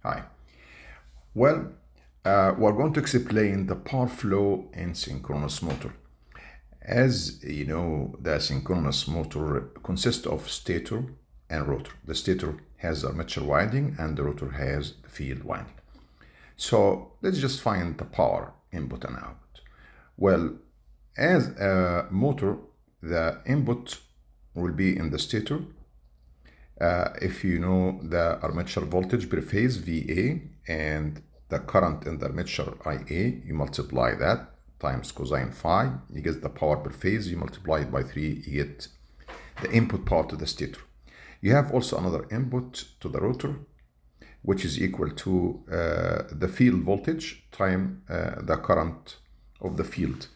Hi. Well, we're going to explain the power flow in synchronous motor. As you know, the synchronous motor consists of stator and rotor. The stator has armature winding and the rotor has the field winding. So let's just find the power input and output. Well, as a motor, the input will be in the stator. If you know the armature voltage per phase VA and the current in the armature IA, you multiply that times cosine phi, you get the power per phase, you multiply it by 3, you get the input power to the stator. You have also another input to the rotor, which is equal to the field voltage times the current of the field,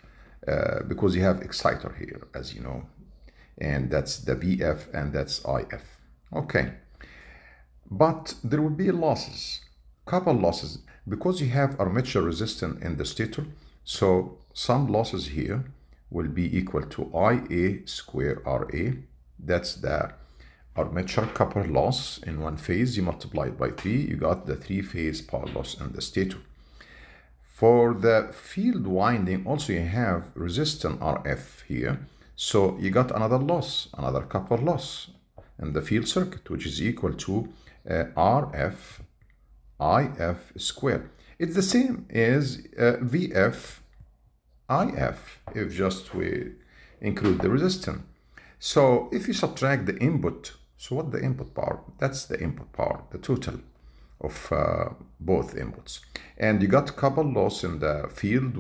because you have exciter here, as you know, and that's the VF and that's IF. Okay, but there will be losses, couple losses, because you have armature resistance in the stator. So some losses here will be equal to IA square RA. That's the armature copper loss in one phase. You multiply it by 3, you got the 3-phase power loss in the stator. For the field winding, also you have resistance RF here. So you got another loss, another copper loss in the field circuit, which is equal to RF IF square. It's the same as VF IF, if just we include the resistance. So if you subtract the input, so what the input power? That's the input power, the total of both inputs. And you got couple loss in the field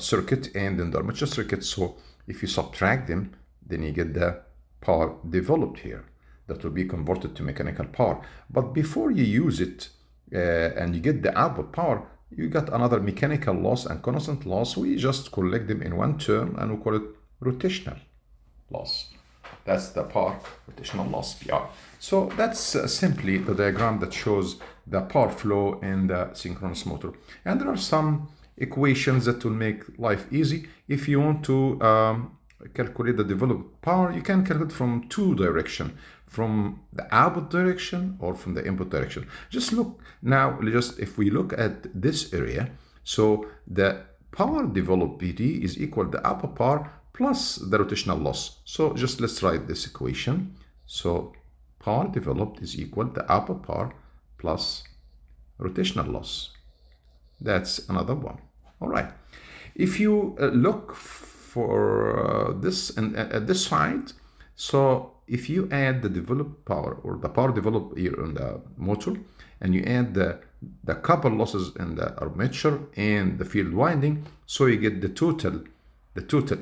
circuit and in the armature circuit. So if you subtract them, then you get the power developed here that will be converted to mechanical power. But before you use it and you get the output power, you got another mechanical loss and constant loss. We just collect them in one term and we call it rotational loss. That's the power rotational loss, PR. So that's simply the diagram that shows the power flow in the synchronous motor. And there are some equations that will make life easy. If you want to calculate the developed power, you can calculate from two directions, from the output direction or from the input direction. Just look now, if we look at this area, so the power developed PD is equal to the output power plus the rotational loss. So just let's write this equation. So power developed is equal to the output power plus rotational loss. That's another one. All right. If you look for this and at this side, so if you add the developed power or the power developed here on the motor, and you add the copper losses in the armature and the field winding, so you get the total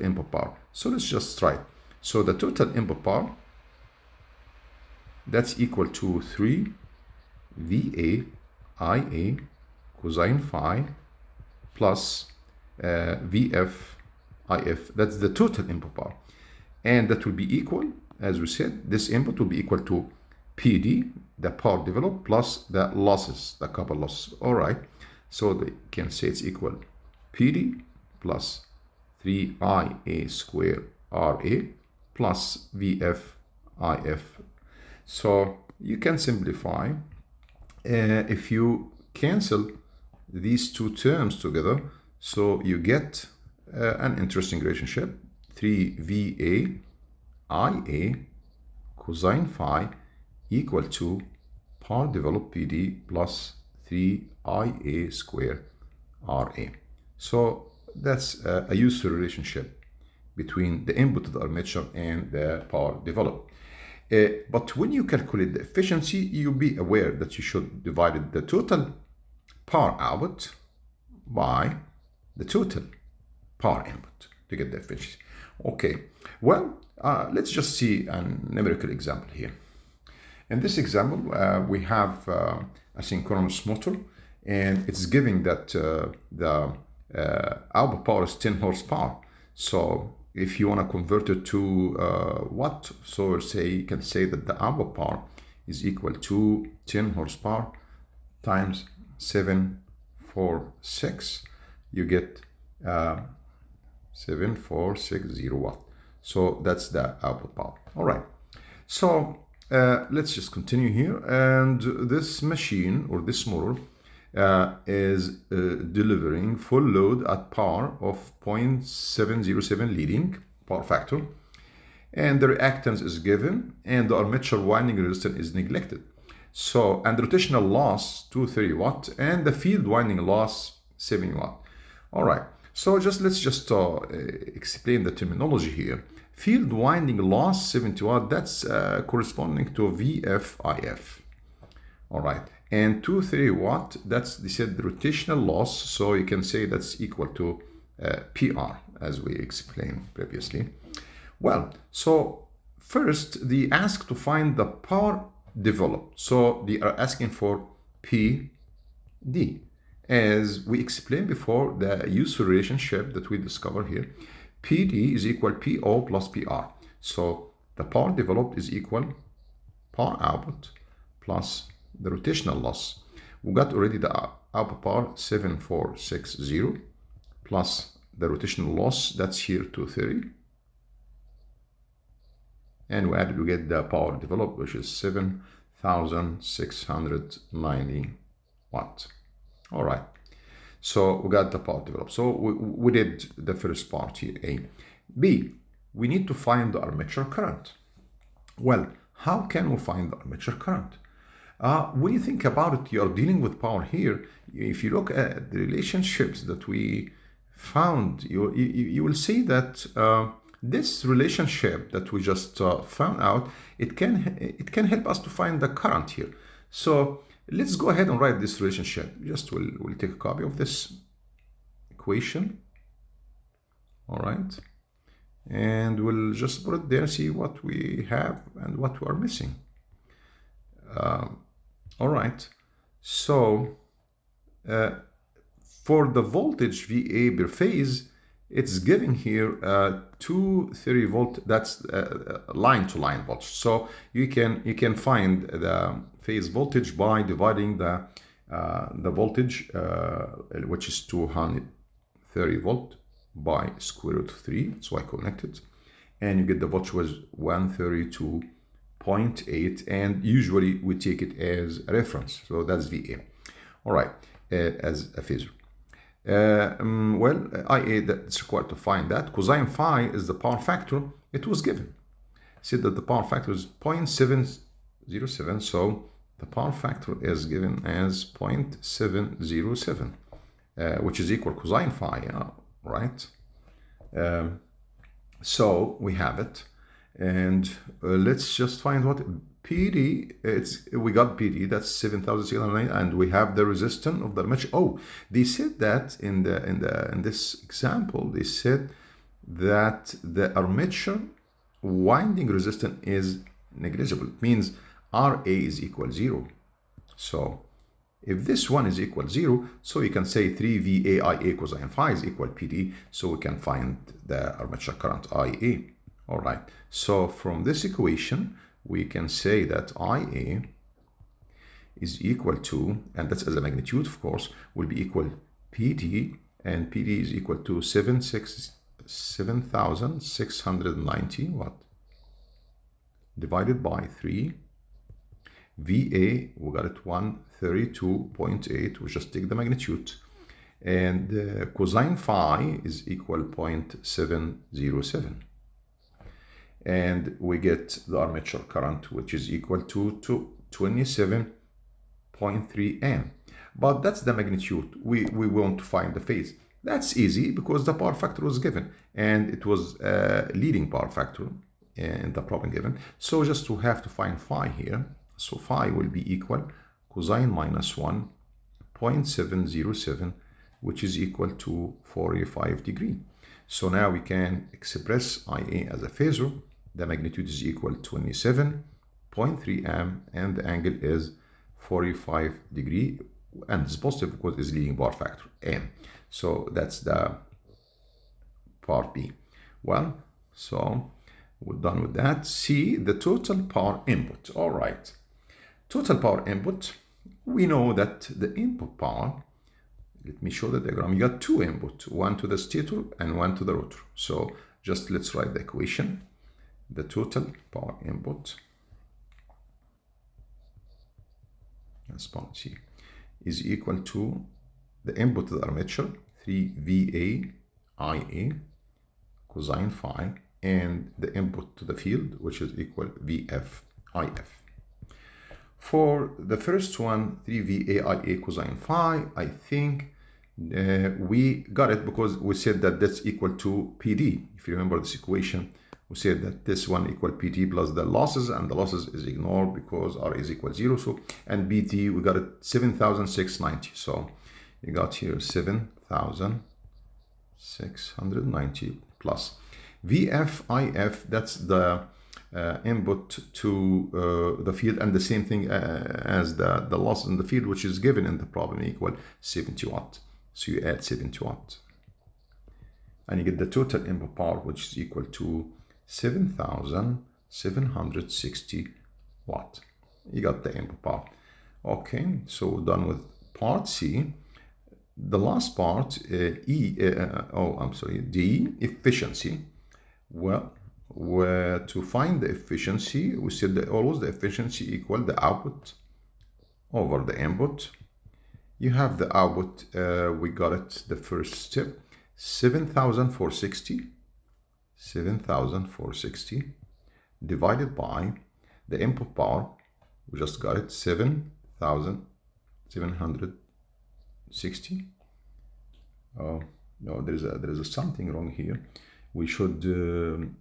input power. So let's just try. So the total input power, that's equal to 3 VA IA cosine phi plus VF IF. That's the total input power. And that will be equal, as we said, this input will be equal to PD, the power developed, plus the losses, the copper loss. All right. So we can say it's equal PD plus 3IA square RA plus VF IF. So you can simplify. If you cancel these two terms together, so you get an interesting relationship. 3 VA IA cosine phi equal to power developed PD plus 3 IA square RA. So that's a useful relationship between the input of the armature and the power developed. But when you calculate the efficiency, you'll be aware that you should divide the total power output by the total power input to get the efficiency. Okay, well, let's just see a numerical example here. In this example, we have a synchronous motor, and it's giving that the output power is 10 horsepower. So if you want to convert it to watt, so you can say that the output power is equal to 10 horsepower times 746. You get 7460 watt. So that's the output power. All right. So Let's just continue here. And this machine or this motor is delivering full load at power of 0.707 leading power factor, and the reactance is given, and the armature winding resistance is neglected. So, and the rotational loss 230 watt, and the field winding loss 70 watt. All right. So let's just explain the terminology here. Field winding loss 70 watt. That's corresponding to VFIF. All right. And 230 watt. They said the rotational loss. So you can say that's equal to PR, as we explained previously. Well, so first they ask to find the power developed. So they are asking for PD. As we explained before, the useful relationship that we discover here, PD is equal PO plus PR. So the power developed is equal power output plus the rotational loss. We got already the output power 7460 plus the rotational loss, that's here 230. And we added, we get the power developed, which is 7,690 watt. All right. So we got the power developed. So we did the first part here, A. B, we need to find the armature current. Well, how can we find the armature current? When you think about it, you're dealing with power here. If you look at the relationships that we found, you will see that this relationship that we just found out, it can help us to find the current here. So let's go ahead and write this relationship. We'll take a copy of this equation. All right. And we'll just put it there, see what we have and what we are missing. All right. So for the voltage VA per phase, it's giving here 230 volt. That's line to line voltage. So you can find the phase voltage by dividing the voltage, which is 230 volt, by square root of 3. So I connected, and you get the voltage was 132.8, and usually we take it as a reference. So that's VA. All right, as a phasor. Well, IA, that's required to find that. Cosine phi is the power factor. It was given. Said that the power factor is 0.707. So the power factor is given as 0.707, which is equal cosine phi, right? So we have it. And let's just find what PD, we got PD, that's 7,609, and we have the resistance of the armature. Oh, they said that in this example, they said that the armature winding resistance is negligible. It means RA is equal 0. So if this one is equal 0, so you can say 3 VAIA cosine phi is equal PD, so we can find the armature current IA. All right, so from this equation, we can say that IA is equal to, and that's as a magnitude, of course, will be equal PD, and PD is equal to 7,690 watt divided by 3. VA, we got it 132.8, we just take the magnitude, and cosine phi is equal 0.707. And we get the armature current, which is equal to 27.3 amp. But that's the magnitude. We want to find the phase. That's easy because the power factor was given, and it was a leading power factor in the problem given. So just to have to find phi here. So phi will be equal cosine minus 1.707, which is equal to 45 degrees. So now we can express IA as a phasor. The magnitude is equal to 27.3 amp, and the angle is 45 degrees, and it's positive because it's leading power factor M. So that's the part B. Well, so we're done with that. C, the total power input. All right, total power input. We know that the input power, let me show the diagram. You got two inputs, one to the stator and one to the rotor. So just let's write the equation. The total power input that's part C, is equal to the input to the armature, 3VA IA cosine phi, and the input to the field, which is equal VF IF. For the first one, 3VA IA cosine phi, I think we got it because we said that that's equal to PD. If you remember this equation, we said that this one equal PT plus the losses, and the losses is ignored because R is equal 0. So, and BT, we got it 7,690. So you got here 7,690 plus VF IF, that's the input to the field, and the same thing as the loss in the field, which is given in the problem, equal 70 watt. So you add 70 watt and you get the total input power, which is equal to 7,760 watt. You got the input power. Okay, so we're done with part C. The last part, D, efficiency. Well, to find the efficiency, we said that always the efficiency equal the output over the input. You have the output, we got it the first step, 7,460 divided by the input power, we just got it 7,760. Oh no, there is something wrong here. We should the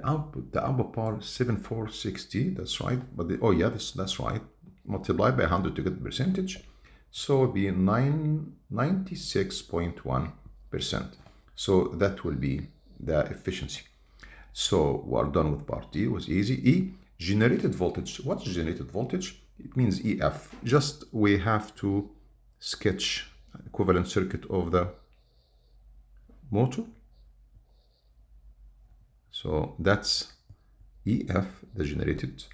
output power 7,460, that's right, but that's right, multiplied by 100 to get the percentage, so it'll be 96.1%. so that will be the efficiency. So we're done with part D. It was easy. E, generated voltage. What's generated voltage? It means EF. Just we have to sketch equivalent circuit of the motor. So that's EF, the generated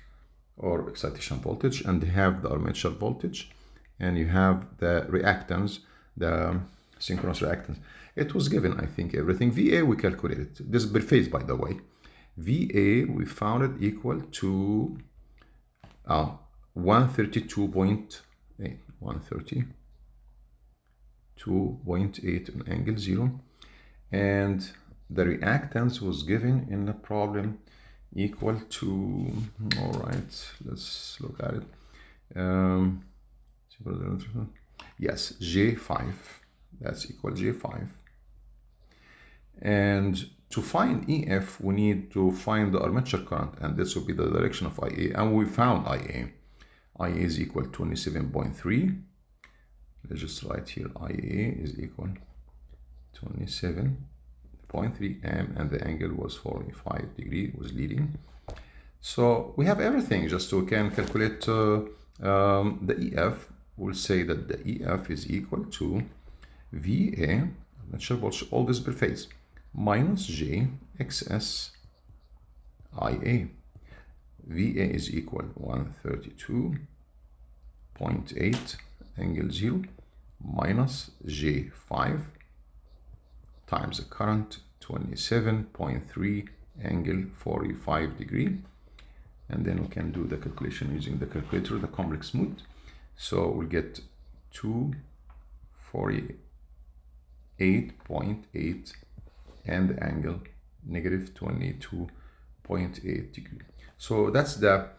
or excitation voltage, and they have the armature voltage, and you have the reactance, the synchronous reactance. It was given, I think, everything. VA we calculated. This is per phase, by the way. VA we found it equal to 132.8, 132.8 on angle 0, and the reactance was given in the problem equal to, all right, let's look at it. Yes, J5, that's equal J5. And to find EF, we need to find the armature current, and this will be the direction of IA, and we found IA. IA is equal 27.3. Let's just write here, IA is equal 27.3 M, and the angle was 45 degrees, was leading. So we have everything, just so we can calculate the EF. We'll say that the EF is equal to VA, armature voltage, all this per phase, minus J XS IA. VA is equal 132.8 angle 0 minus J5 times the current 27.3 angle 45 degree, and then we can do the calculation using the calculator, the complex mode. So we'll get 248.8 and the angle negative 22.8 degree. So that's the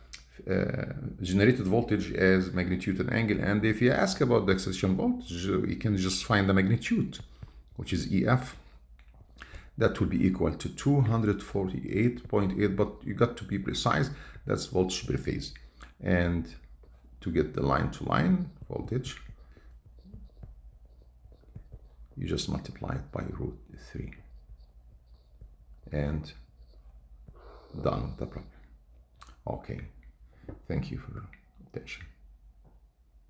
generated voltage as magnitude and angle. And if you ask about the excitation voltage, you can just find the magnitude, which is EF. That will be equal to 248.8, but you got to be precise, that's voltage per phase. And to get the line-to-line voltage, you just multiply it by √3 and done with the problem. Okay, thank you for your attention.